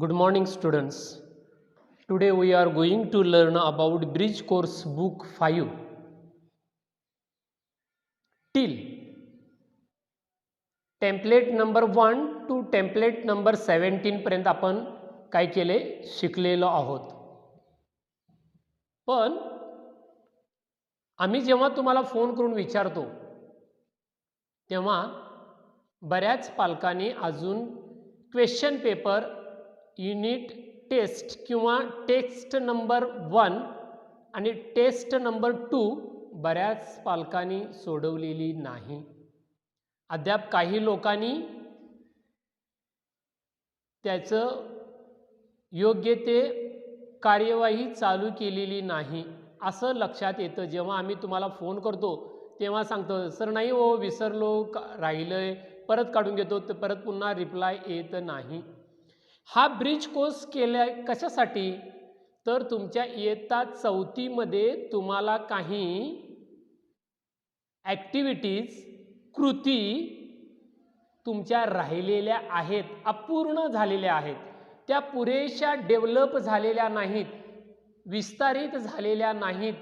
Good morning, students. Today we are going to learn about Bridge Course Book 5 till template number 1 to template number 17 पर्यंत आपण काय केले शिकलेलो आहोत. पण आम्ही जेव्हा तुम्हाला फोन करून विचारतो तेव्हा बऱ्याच पालकांनी अजून क्वेश्चन पेपर युनिट टेस्ट किंवा टेस्ट नंबर 1 आणि टेस्ट नंबर 2 बऱ्याच पालकांनी सोडवलेली नाही. अद्याप काही लोकांनी त्याचं योग्य ते कार्यवाही चालू केलेली नाही असं लक्षात येतं. जेव्हा आम्ही तुम्हाला फोन करतो तेव्हा सांगतो सर नाही हो विसरलो राहिलंय परत काढून घेतो तर परत पुन्हा रिप्लाय येत नाही. हा ब्रिज कोर्स केलाय कशासाठी तर तुमच्या इयत्ता 4थी मध्ये तुम्हाला काही ॲक्टिव्हिटीज कृती तुमच्या राहिलेल्या आहेत, अपूर्ण झालेल्या आहेत, त्या पुरेशा डेव्हलप झालेल्या नाहीत, विस्तारित झालेल्या नाहीत,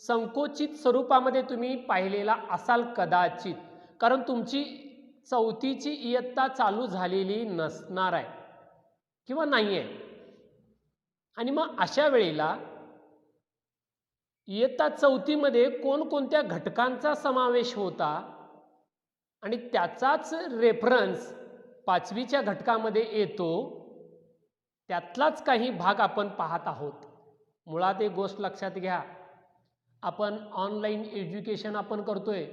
संकोचित स्वरूपामध्ये तुम्ही पाहिलेला असाल कदाचित, कारण तुमची 4थीची इयत्ता चालू झालेली नसणार आहे किंवा नाही आहे. आणि मग अशा वेळेला इयत्ता 4थी मध्ये कोणकोणत्या घटकांचा समावेश होता आणि त्याचाच रेफरन्स 5वीच्या घटकामध्ये येतो, त्यातलाच काही भाग आपण पाहत आहोत. मुळात एक गोष्ट लक्षात घ्या, आपण ऑनलाईन एज्युकेशन आपण करतोय,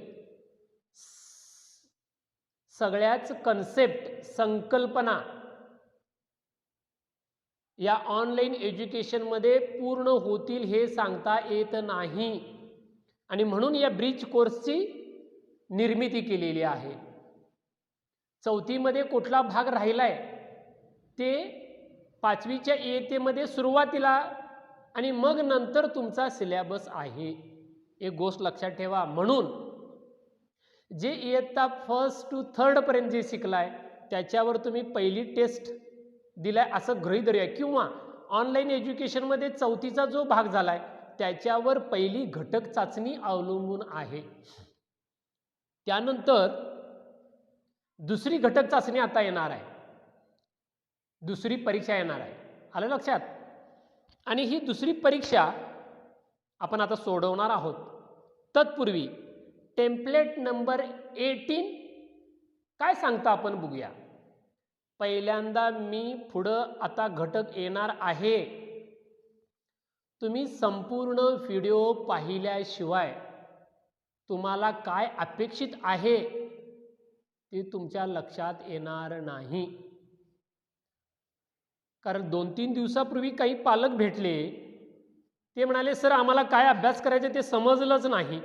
सगळ्याच कन्सेप्ट संकल्पना या ऑनलाईन एज्युकेशनमध्ये पूर्ण होतील हे सांगता येत नाही आणि म्हणून या ब्रिज कोर्सची निर्मिती केलेली आहे. 4थी मध्ये कुठला भाग राहिलाय ते 5वीच्या इयत्तेमध्ये सुरुवातीला आणि मग नंतर तुमचा सिलेबस आहे. एक गोष्ट लक्षात ठेवा. म्हणून जे इयत्ता 1st to 3rd पर्यंत जे शिकलाय त्याच्यावर तुम्ही पहिली टेस्ट दिलाय असं गृहीत धरूया, किंवा ऑनलाईन एज्युकेशनमध्ये 4थीचा जो भाग झालाय त्याच्यावर पहिली घटक चाचणी अवलंबून आहे. त्यानंतर दुसरी घटक चाचणी आता येणार आहे, दुसरी परीक्षा येणार आहे. आलं लक्षात? आणि ही दुसरी परीक्षा आपण आता सोडवणार आहोत. तत्पूर्वी टेम्पलेट नंबर 18 काय सांगता आपण बघूया. पहिल्यांदा मी पुढं आता घटक येणार आहे, तुम्ही संपूर्ण व्हिडिओ पाहिल्याशिवाय तुम्हाला काय अपेक्षित आहे ते तुमच्या लक्षात येणार नाही. कारण 2-3 दिवसापूर्वी काही पालक भेटले, ते म्हणाले सर आम्हाला काय अभ्यास करायचे ते समजलंच नाही.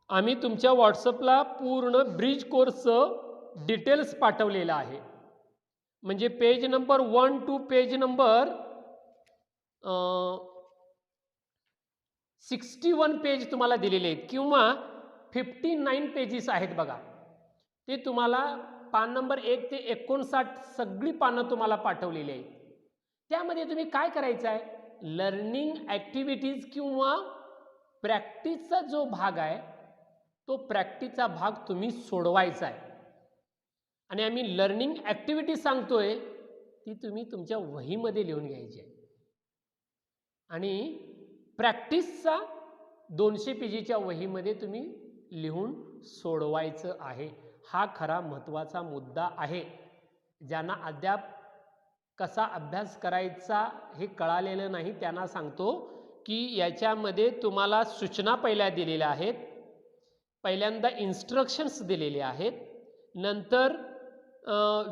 आम्ही तुमच्या व्हॉट्सअपला पूर्ण ब्रिज कोर्सचं डिटेल्स पाठवलेलं आहे, म्हणजे page number 1 two page number 61 page तुम्हाला दिलेले आहेत, किंवा 59 पेजेस आहेत बघा. ते तुम्हाला पान नंबर 1 ते 59 सगळी पानं तुम्हाला पाठवलेली आहेत. त्यामध्ये तुम्ही काय करायचं आहे, लर्निंग ॲक्टिव्हिटीज किंवा प्रॅक्टिसचा जो भाग आहे तो प्रॅक्टिसचा भाग तुम्ही सोडवायचा आहे. आणि आम्ही लर्निंग ॲक्टिव्हिटी सांगतोय ती तुम्ही तुमच्या वहीमध्ये लिहून घ्यायची आहे. आणि प्रॅक्टिसचा 200 पेजीच्या वहीमध्ये तुम्ही लिहून सोडवायचं आहे. हा खरा महत्त्वाचा मुद्दा आहे. ज्यांना अद्याप कसा अभ्यास करायचा हे कळालेलं नाही त्यांना सांगतो की याच्यामध्ये तुम्हाला सूचना पहिल्या दिलेल्या आहेत, पहिल्यांदा इन्स्ट्रक्शन्स दिलेले आहेत, नंतर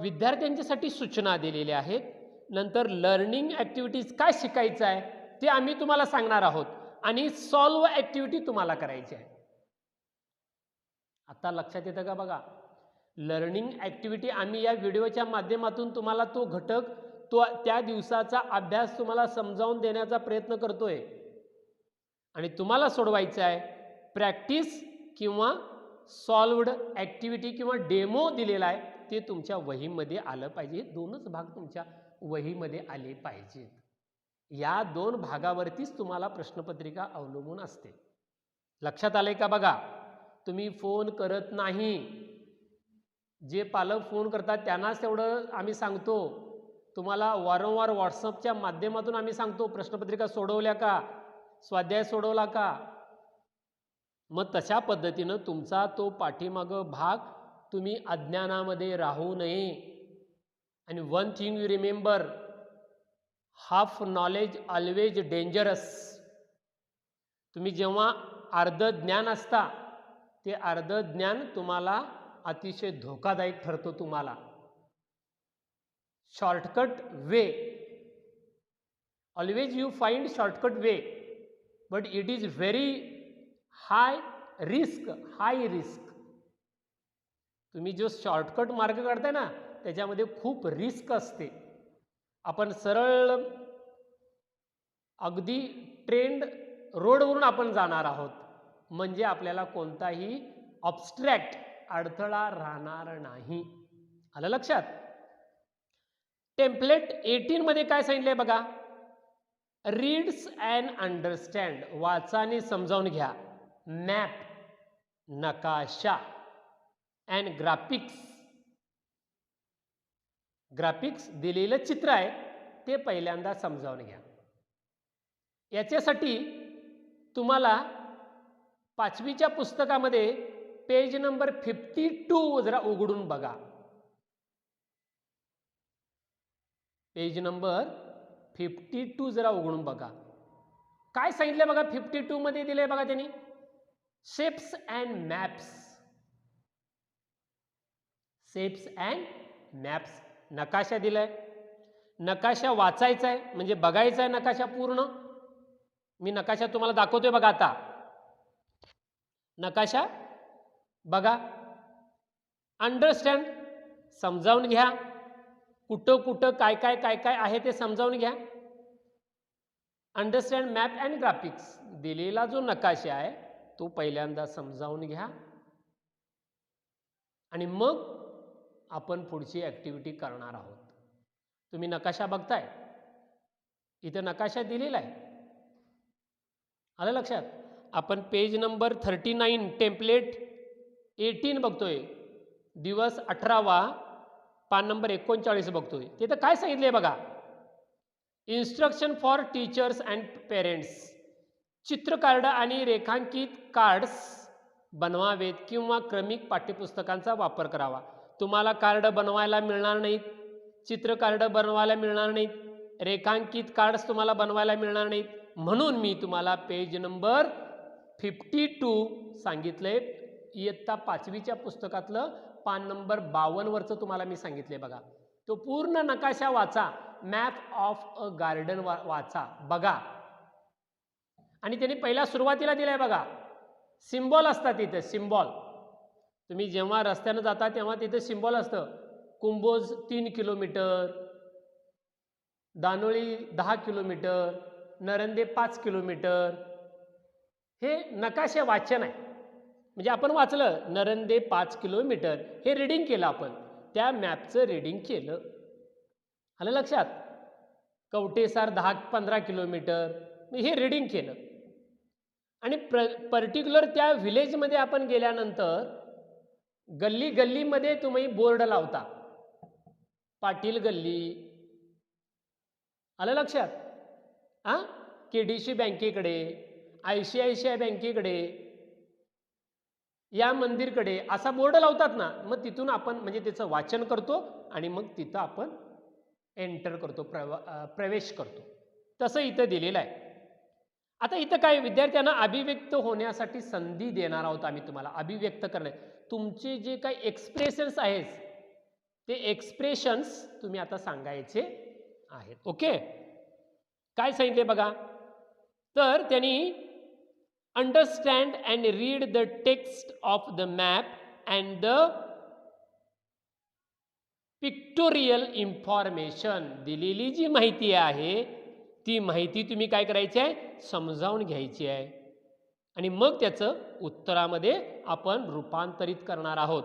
विद्यार्थ्यांच्यासाठी सूचना दिलेल्या आहेत, नंतर लर्निंग ॲक्टिव्हिटीज काय शिकायचं आहे ते आम्ही तुम्हाला सांगणार आहोत, आणि सॉल्व ॲक्टिव्हिटी तुम्हाला करायची आहे. आता लक्षात येतं का बघा. लर्निंग ॲक्टिव्हिटी आम्ही या व्हिडिओच्या माध्यमातून तुम्हाला तो घटक तो त्या दिवसाचा अभ्यास तुम्हाला समजावून देण्याचा प्रयत्न करतोय, आणि तुम्हाला सोडवायचं आहे प्रॅक्टिस किंवा सॉल्व्ड ॲक्टिव्हिटी किंवा डेमो दिलेला आहे ते तुमच्या वहीमध्ये आलं पाहिजे. दोनच भाग तुमच्या वहीमध्ये आले पाहिजेत. या 2 भागावरतीच तुम्हाला प्रश्नपत्रिका अवलंबून असते. लक्षात आलंय का बघा? तुम्ही फोन करत नाही. जे पालक फोन करतात त्यांनाच तेवढं आम्ही सांगतो. तुम्हाला वारंवार व्हॉट्सअपच्या माध्यमातून आम्ही सांगतो प्रश्नपत्रिका सोडवल्या का, स्वाध्याय सोडवला का. मग तशा पद्धतीनं तुमचा तो पाठीमागं भाग तुम्ही अज्ञानामध्ये राहू नये. आणि one thing you remember, half knowledge always dangerous. तुम्ही जेव्हा अर्ध ज्ञान असता ते अर्ध ज्ञान तुम्हाला अतिशय धोकादायक ठरतो. तुम्हाला shortcut way, always you find shortcut way, but it is very high risk. तुम्ही जो शॉर्टकट मार्ग काढताय ना त्याच्यामध्ये खूप रिस्क असते. आपण सरळ अगदी ट्रेंड रोडवरून आपण जाणार आहोत, म्हणजे आपल्याला कोणताही ऑब्स्ट्रॅक्ट अडथळा राहणार नाही. आलं लक्षात? टेम्पलेट 18 मध्ये काय सांगितलंय बघा? रीड्स अँड अंडरस्टँड, वाचा आणि समजावून घ्या. मॅप, नकाशा अँड ग्राफिक्स दिलेलं चित्र आहे ते पहिल्यांदा समजावून घ्या. याच्यासाठी तुम्हाला 5वीच्या पुस्तकामध्ये पेज नंबर 52 जरा उघडून बघा. पेज नंबर 52 जरा उघडून बघा. काय सांगितलं बघा? 52 मध्ये दिलंय बघा त्यांनी, शेप्स अँड मॅप्स. नकाशा दिलाय. नकाशा वाचायचा आहे म्हणजे बघायचा आहे नकाशा पूर्ण. मी नकाशा तुम्हाला दाखवतोय बघा. आता नकाशा बघा. अंडरस्टँड, समजावून घ्या. कुठं कुठं काय काय आहे ते समजावून घ्या. अंडरस्टँड मॅप अँड ग्राफिक्स, दिलेला जो नकाशा आहे तो पहिल्यांदा समजावून घ्या आणि मग आपण पुढची ॲक्टिव्हिटी करणार आहोत. तुम्ही नकाशा बघताय, इथं नकाशा दिलेला आहे. आलं लक्षात? आपण पेज नंबर 39 टेम्पलेट 18 बघतोय. दिवस 18वा, पान नंबर 39 बघतोय. तिथं काय सांगितलंय बघा? Instruction for teachers and parents. चित्र कार्ड आणि रेखांकित कार्ड्स बनवावेत किंवा क्रमिक पाठ्यपुस्तकांचा वापर करावा. तुम्हाला कार्ड बनवायला मिळणार नाहीत, चित्र कार्ड बनवायला मिळणार नाहीत, रेखांकित कार्ड्स तुम्हाला बनवायला मिळणार नाहीत. म्हणून मी तुम्हाला पेज नंबर 52 सांगितलंय. इयत्ता 5वीच्या पुस्तकातलं पान नंबर 52 वरचं तुम्हाला मी सांगितले बघा. तो पूर्ण नकाशा वाचा. मॅप ऑफ अ गार्डन वाचा, बघा. आणि त्यांनी पहिला सुरुवातीला दिलाय बघा, सिम्बॉल असतात तिथे. सिम्बॉल तुम्ही जेव्हा रस्त्यानं जाता तेव्हा तिथे सिम्बॉल असतं. Kumbhoj 3 kilometre, Danoli 10 kilometre, Narande 5 kilometre. हे नकाशे वाचन आहे. म्हणजे आपण वाचलं नरंदे 5 किलोमीटर, हे रीडिंग केलं आपण, त्या मॅपचं रीडिंग केलं. आलं लक्षात? कवटेसार 10-15 किलोमीटर, हे रीडिंग केलं. आणि पर्टिक्युलर त्या व्हिलेजमध्ये आपण गेल्यानंतर गल्लीमध्ये तुम्ही बोर्ड लावता, पाटील गल्ली. आलं लक्षात? KDC बँकेकडे, ICICI बँकेकडे, या मंदिरकडे असा बोर्ड लावतात ना. मग तिथून आपण म्हणजे त्याचं वाचन करतो आणि मग तिथं आपण एंटर करतो, प्रवेश करतो. तसं इथं दिलेलं आहे. आता इथं काय, विद्यार्थ्यांना अभिव्यक्त होण्यासाठी संधी देणार आहोत आम्ही तुम्हाला. अभिव्यक्त करणे, तुमचे जे काही एक्सप्रेशन्स आहेत ते एक्सप्रेशन्स तुम्ही आता सांगायचे आहेत. ओके, काय सांगितले बघा? तर त्यांनी understand and read the text of the map and the pictorial information. दिलेली जी माहिती आहे ती माहिती तुम्ही काय करायची आहे? समजावून घ्यायची आहे आणि मग त्याचं उत्तरामध्ये आपण रूपांतरित करणार आहोत.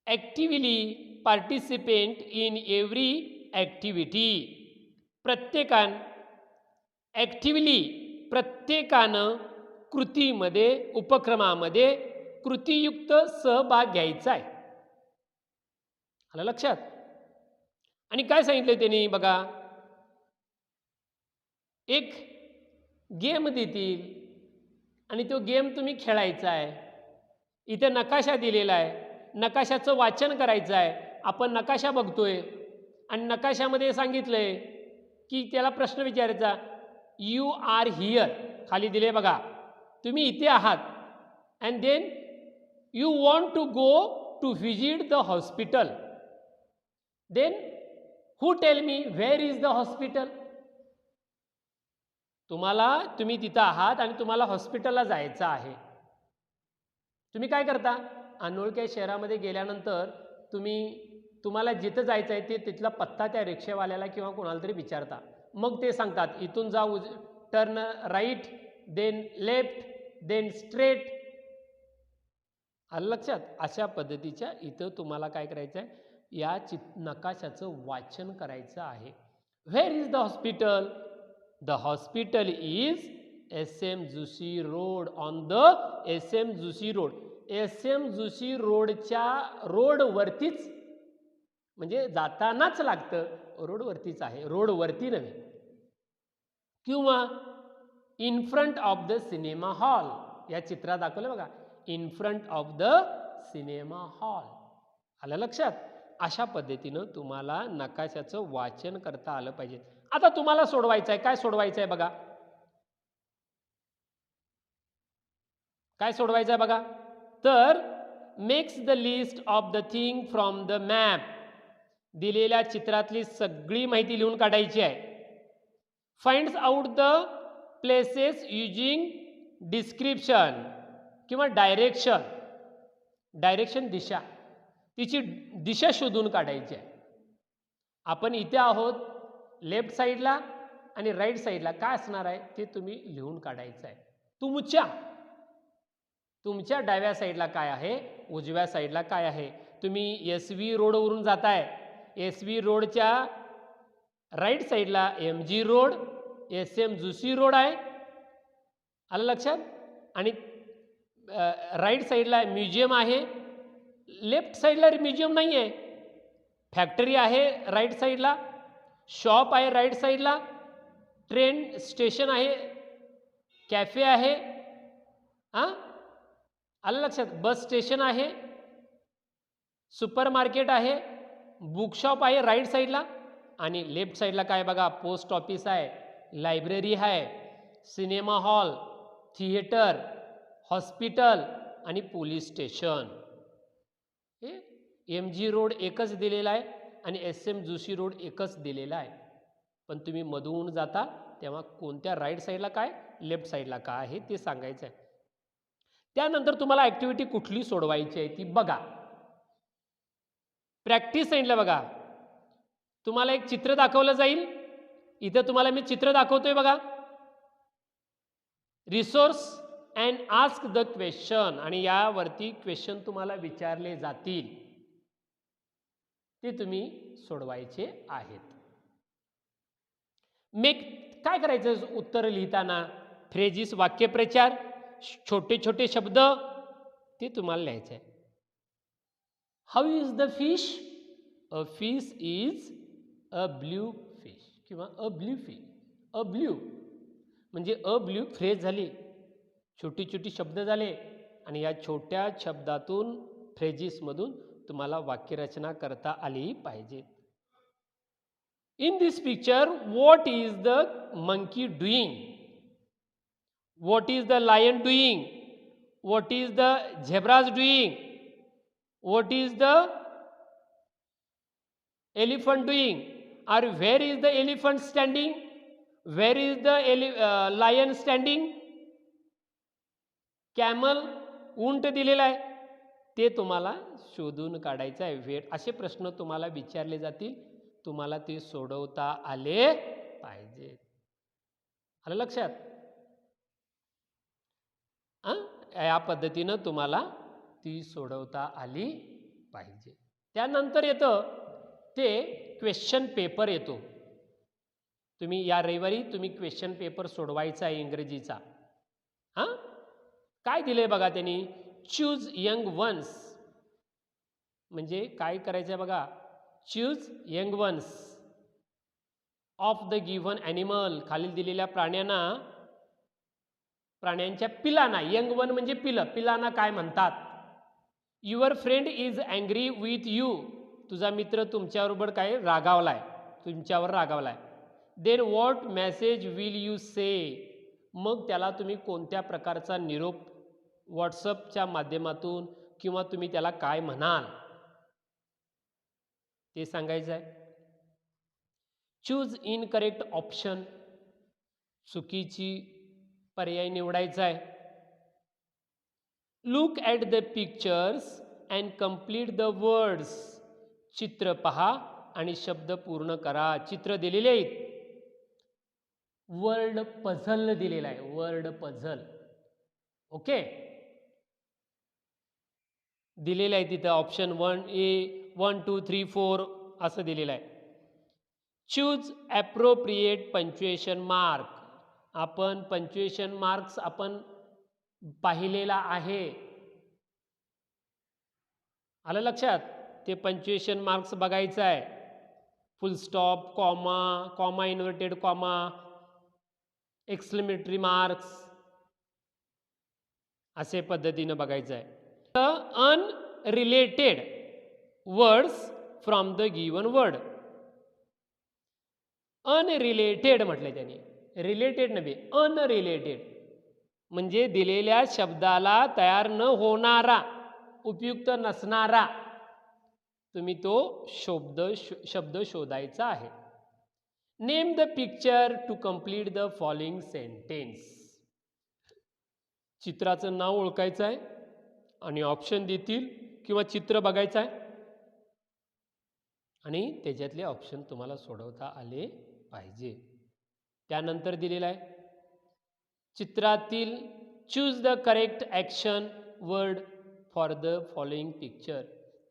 Actively participant in every activity. प्रत्येकानं कृतीमध्ये, उपक्रमामध्ये कृतीयुक्त सहभाग घ्यायचा आहे. आलं लक्षात? आणि काय सांगितलं त्यांनी बघा, एक गेम देतील आणि तो गेम तुम्ही खेळायचा आहे. इथे नकाशा दिलेला आहे, नकाशाचं वाचन करायचं आहे. आपण नकाशा बघतोय आणि नकाशामध्ये सांगितलंय की त्याला प्रश्न विचारायचा, यू आर हिअर, खाली दिले बघा, तुम्ही इथे आहात. And then you want to go to visit the hospital. Then who tell me where is the hospital. तुम्ही तिथं आहात आणि तुम्हाला हॉस्पिटलला जायचं आहे. तुम्ही काय करता, अनोळख्या शहरामध्ये गेल्यानंतर तुम्हाला जिथं जायचं आहे ते तिथला पत्ता त्या रिक्षावाल्याला किंवा कोणाला तरी विचारता. मग ते सांगतात इथून जा, turn right, then left, then straight. आलं लक्षात? अशा पद्धतीच्या इथं तुम्हाला काय करायचं आहे, या नकाशाचं वाचन करायचं आहे. Where is the hospital? The hospital is SM Joshi road, on the SM Joshi road. SM Joshi रोडच्या रोडवरतीच, म्हणजे जातानाच लागतं, रोडवरतीच आहे, रोडवरती नव्हे. किंवा in front of the cinema hall, या चित्रात दाखवलं बघा, in front of the cinema hall. आलं लक्षात? अशा पद्धतीनं तुम्हाला नकाशाचं वाचन करता आलं पाहिजे. आता तुम्हाला सोडवायचं आहे. काय सोडवायचं आहे बघा, काय सोडवायचं आहे बघा. तर makes the list of the thing from the map. दिलेल्या चित्रातली सगळी माहिती लिहून काढायची आहे. Finds out the places using description किंवा डायरेक्शन. दिशा, तिची दिशा शोधून काढायची आहे. आपण इथे आहोत, लेफ्ट साईडला आणि राईट साईडला काय असणार आहे ते तुम्ही लिहून काढायचं आहे. तुमच्या डाव्या साईडला काय आहे, उजव्या साईडला काय आहे. तुम्ही SV रोडवरून जाताय, SV रोडच्या राईट साईडला MG road, SM Joshi road आहे. आलं लक्षात? आणि राईट साईडला म्युझियम आहे, लेफ्ट साईडला म्युझियम नाही आहे. फॅक्टरी आहे राईट साईडला, शॉप आहे राईट साईडला, ट्रेन स्टेशन आहे, कॅफे आहे. आलं लक्षात? बस स्टेशन आहे, सुपर मार्केट आहे, बुकशॉप आहे राईट साईडला. आणि लेफ्ट साईडला काय बघा, पोस्ट ऑफिस आहे, लायब्ररी आहे, सिनेमा हॉल, थिएटर, हॉस्पिटल आणि पोलीस स्टेशन. MG रोड एकच दिलेला आहे आणि SM जोशी रोड एकच दिलेला आहे. पण तुम्ही मधून जाता तेव्हा कोणत्या राईट साईडला काय, लेफ्ट साईडला काय आहे ते सांगायचं आहे. त्यानंतर तुम्हाला ॲक्टिव्हिटी कुठली सोडवायची आहे ती बघा. प्रॅक्टिस सांगितलं बघा. तुम्हाला एक चित्र दाखवलं जाईल. इथं तुम्हाला मी चित्र दाखवतोय बघा. Resource and ask the question, आणि यावरती क्वेश्चन तुम्हाला विचारले जातील, ते तुम्ही सोडवायचे आहेत. काय करायचं उत्तर लिहिताना, फ्रेजिस, वाक्यप्रचार, छोटे छोटे शब्द ते तुम्हाला लिहायचे आहे. How is the fish? A fish is a blue fish किंवा अ ब्ल्यू फिश. अ ब्ल्यू म्हणजे अ ब्ल्यू फ्रेज झाली, छोटी छोटी शब्द झाले, आणि या छोट्या शब्दातून, फ्रेजिसमधून तुम्हाला वाक्यरचना करता आली पाहिजे. In this picture what is the monkey doing? What is the lion doing? What is the zebras doing? What is the elephant doing? Or where is the elephant standing? Where is the lion standing? Camel, उंट दिलेला आहे, ते तुम्हाला शोधून काढायचं आहे. असे प्रश्न तुम्हाला विचारले जातील, तुम्हाला ते सोडवता आले पाहिजे. आलं लक्षात? या पद्धतीनं तुम्हाला ती सोडवता आली पाहिजे. त्यानंतर येतं ते क्वेश्चन पेपर येतो. तुम्ही या रविवारी तुम्ही क्वेश्चन पेपर सोडवायचा आहे इंग्रजीचा. हां, काय दिलंय बघा त्यांनी, चूज यंग वन्स. म्हणजे काय करायचं आहे बघा, choose young ones of the given animal. खालील दिलेल्या प्राण्यांच्या पिलांना, यंग वन म्हणजे पिलांना काय म्हणतात. Your friend is angry with you. तुझा मित्र तुमच्याबरोबर काय रागावलाय, तुमच्यावर रागावलाय. Then what message will you say. मग त्याला तुम्ही कोणत्या प्रकारचा निरोप व्हॉट्सअपच्या माध्यमातून किंवा तुम्ही त्याला काय म्हणाल ते सांगायचं आहे. Choose incorrect option. चुकीची पर्याय निवडायचा आहे. Look at the pictures and complete the words. चित्र पहा आणि शब्द पूर्ण करा. चित्र दिलेले आहेत. वर्ड पझल दिलेला आहे, वर्ड पझल. ओके, दिलेलं आहे तिथं ऑप्शन 1A 1 2 3 4 असं दिलेलं आहे. Choose appropriate punctuation mark. आपण पंच्युएशन मार्क्स आपण पाहिलेला आहे, आलं लक्षात. ते पंच्युएशन मार्क्स बघायचं आहे. फुल stop, comma, comma inverted comma, exclamatory marks, असे पद्धतीनं बघायचं आहे. Unrelated words from the given word. Unrelated म्हटलं त्यांनी, रिलेटेड नव्हे, अनरिलेटेड म्हणजे दिलेल्या शब्दाला तयार न होणारा, उपयुक्त नसणारा तुम्ही तो शब्द शोधायचा आहे. Name the picture to complete the following sentence. चित्राचं नाव ओळखायचं आहे आणि ऑप्शन देतील किंवा चित्र बघायचं आहे आणि त्याच्यातले ऑप्शन तुम्हाला सोडवता आले पाहिजे. त्यानंतर दिलेलं आहे चित्रातील choose the correct action word for the following picture.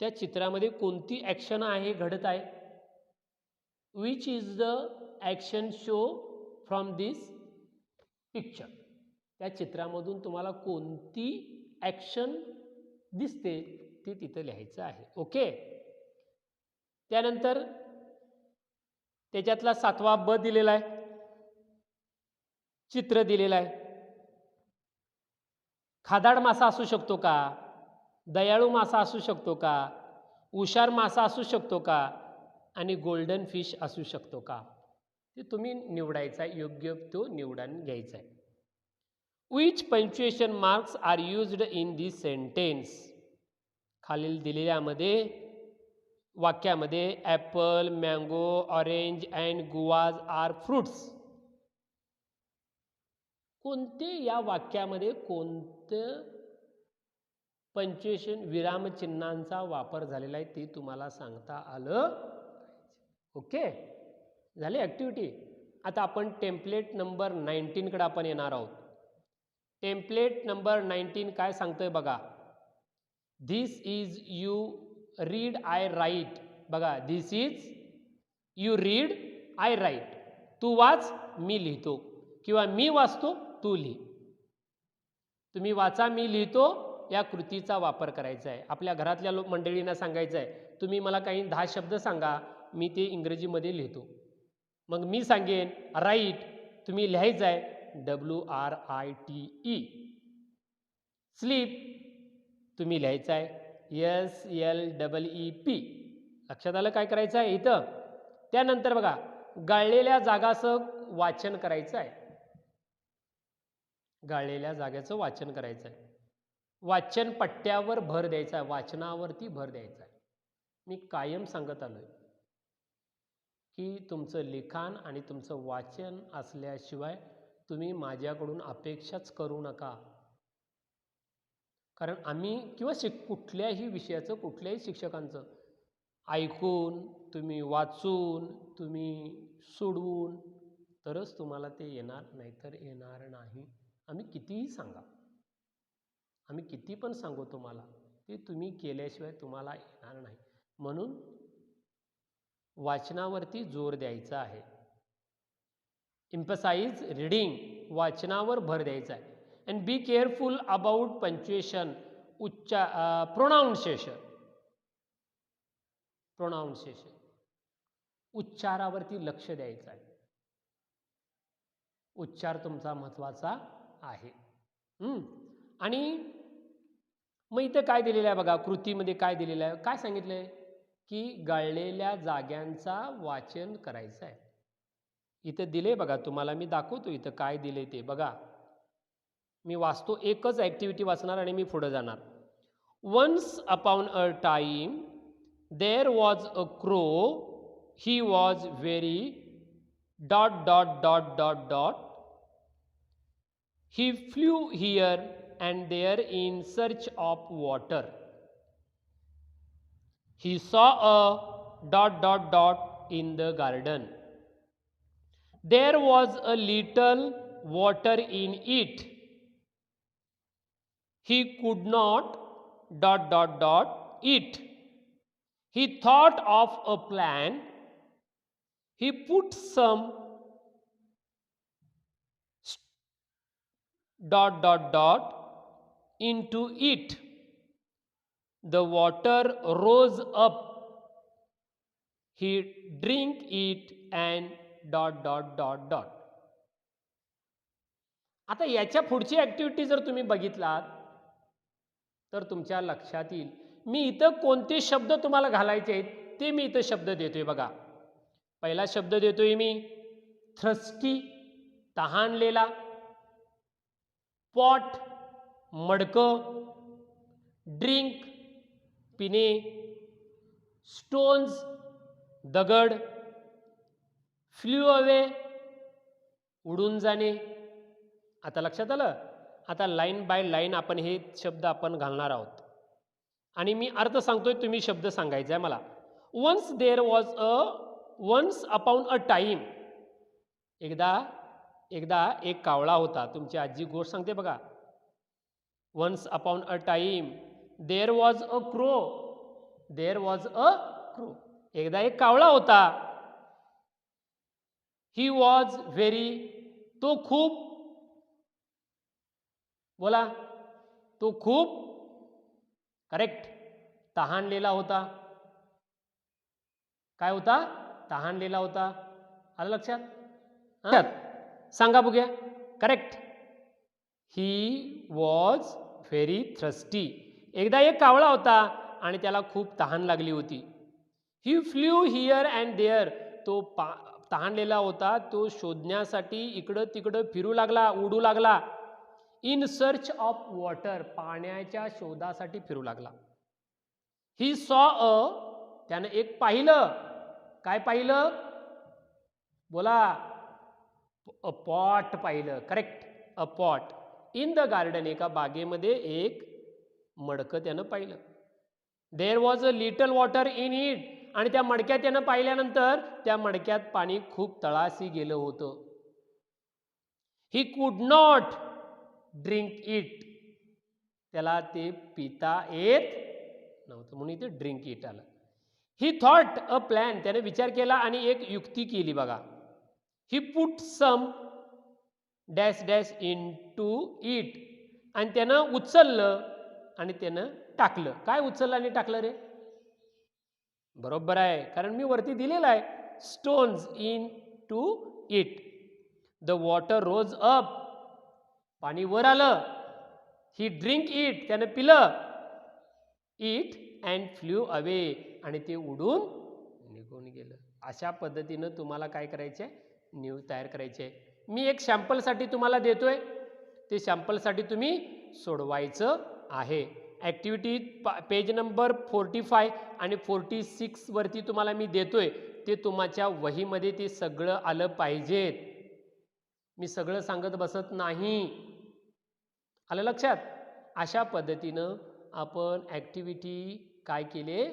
त्या चित्रामध्ये कोणती ॲक्शन आहे, घडत आहे. Which is the action show from this picture. त्या चित्रामधून तुम्हाला कोणती ॲक्शन दिसते ते तिथं लिहायचं आहे. ओके, त्यानंतर त्याच्यातला 7वा ब दिलेला आहे, चित्र दिलेलं आहे. खादाड मासा असू शकतो का, दयाळू मासा असू शकतो का, हुशार मासा असू शकतो का आणि गोल्डन फिश असू शकतो का, ते तुम्ही निवडायचा आहे. योग्य तो निवडून घ्यायचा आहे. Which punctuation marks are used in this sentence. खालील दिलेल्यामध्ये वाक्यामध्ये apple, mango, orange and guavas are fruits. कोणते या वाक्यामध्ये कोणतं पंच्युएशन विरामचिन्हांचा वापर झालेला आहे ते तुम्हाला सांगता आलं पाहिजे. ओके, झाली ॲक्टिव्हिटी. आता आपण टेम्पलेट नंबर 19 कडे आपण येणार आहोत. टेम्पलेट नंबर 19 काय सांगतोय बघा. This is you read I write. बघा, this is you read I write. तू वाच मी लिहितो, किंवा मी वाचतो तू लिही. तुम्ही वाचा मी लिहितो या कृतीचा वापर करायचा आहे. आपल्या घरातल्या मंडळींना सांगायचं आहे तुम्ही मला काही 10 शब्द सांगा, मी ते इंग्रजीमध्ये लिहितो. मग मी सांगेन राईट, तुम्ही लिहायचं आहे WRITE. स्लीप तुम्ही लिहायचं आहे SLEEP. लक्षात आलं काय करायचं आहे इथं. त्यानंतर बघा, गाळलेल्या जागाचं वाचन करायचं आहे. गाळलेल्या जागेचं वाचन करायचं आहे. वाचन पट्ट्यावर भर द्यायचा आहे, वाचनावरती भर द्यायचा आहे. मी कायम सांगत आलोय की तुमचं लिखाण आणि तुमचं वाचन असल्याशिवाय तुम्ही माझ्याकडून अपेक्षाच करू नका. कारण आम्ही किंवा कुठल्याही विषयाचं, कुठल्याही शिक्षकांचं ऐकून, तुम्ही वाचून, तुम्ही सोडवून तरच तुम्हाला ते येणार, नाहीतर येणार नाही. आम्ही कितीही सांगा, आम्ही किती पण सांगू तुम्हाला, ते तुम्ही केल्याशिवाय तुम्हाला येणार नाही. म्हणून वाचनावरती जोर द्यायचा आहे. एम्फसाइज रीडिंग, वाचनावर भर द्यायचा आहे. And be careful about punctuation, pronunciation. उच्चारावरती लक्ष द्यायचं आहे. उच्चार तुमचा महत्त्वाचा आहे. आणि मग इथं काय दिलेलं आहे बघा, कृतीमध्ये काय दिलेलं आहे, काय सांगितलं आहे की गाळलेल्या जाग्यांचा वाचन करायचं आहे. इथं दिले बघा, तुम्हाला मी दाखवतो इथं काय दिले ते बघा. मी वाचतो, एकच ॲक्टिव्हिटी वाचणार आणि मी पुढे जाणार. Once upon a time there was a crow, he was very dot dot dot dot dot, he flew here and there in search of water. He saw a dot dot dot in the garden. There was a little water in it. He could not dot dot dot it. He thought of a plan. He put some dot dot dot into it. The water rose up. He drank it and dot dot dot dot. आता याच्या पुढची activity जर तुम्ही बघितलात तर तुमच्या लक्षात येईल. मी इथं कोणते शब्द तुम्हाला घालायचे आहेत ते मी इथं शब्द देतोय बघा. पहिला शब्द देतोय मी थ्रस्टी, तहानलेला. पॉट, मडकं. ड्रिंक, पिणे. स्टोन्स, दगड. फ्ल्यू अवे, उडून जाणे. आता लक्षात आलं. आता लाईन बाय लाईन आपण हे शब्द आपण घालणार आहोत आणि मी अर्थ सांगतोय, तुम्ही शब्द सांगायचा आहे मला. Once there was once upon a time, एकदा एक कावळा होता. तुमची आजी गोष्ट सांगते बघा. Once upon a time there was a crow, there was a crow. एकदा एक कावळा होता. ही वॉज व्हेरी, तो खूप, बोला, तो खूप, करेक्ट, तहानलेला होता. काय होता? तहानलेला होता. आलं लक्षात? सांगा बघूया. Correct. He was very thirsty. एकदा एक कावळा होता आणि त्याला खूप तहान लागली होती. ही फ्ल्यू हिअर अँड देअर. तो तहानलेला होता, तो शोधण्यासाठी इकडं तिकडं फिरू लागला, उडू लागला. इन सर्च ऑफ वॉटर, पाण्याच्या शोधासाठी फिरू लागला. ही सॉ अ, त्यानं एक पाहिलं. काय पाहिलं? बोला. अ पॉट पाहिलं. Correct, a pot. In the garden, एका बागेमध्ये एक मडकं त्यानं पाहिलं. There was a little water in it. आणि त्या मडक्यात त्यानं पाहिल्यानंतर त्या मडक्यात पाणी खूप तळाशी गेलं होतं. He could not drink it. त्याला ते पिता येत नव्हतं म्हणून इथे ड्रिंक इट आलं. He thought a plan. त्याने विचार केला आणि एक युक्ती केली बघा. He put some dash dash into it. आणि त्यानं उचललं आणि त्यानं टाकलं. काय उचललं आणि टाकलं रे? बरोबर आहे, कारण मी वरती दिलेलं आहे. Stones into it. The water rose up. पाणी वर आलं. He drink it. त्यानं पिलं. It and flew away. आणि ते उडून निघून गेलं. अशा पद्धतीनं तुम्हाला काय करायचे? न्यूज तयार करायचे. मी एक सॅम्पलसाठी तुम्हाला देतोय, ते सॅम्पलसाठी तुम्ही सोडवायचं आहे. ॲक्टिव्हिटी पेज नंबर 45 आणि 46 वरती तुम्हाला मी देतोय. ते तुमच्या वहीमध्ये ते सगळं आलं पाहिजेत. मी सगळं सांगत बसत नाही. आलं लक्षात? अशा पद्धतीनं आपण ॲक्टिव्हिटी काय केले?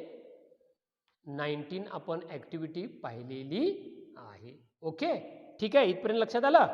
19 आपण ॲक्टिव्हिटी पाहिलेली आहे. ओके, ठीक आहे. इथपर्यंत लक्षात आलं?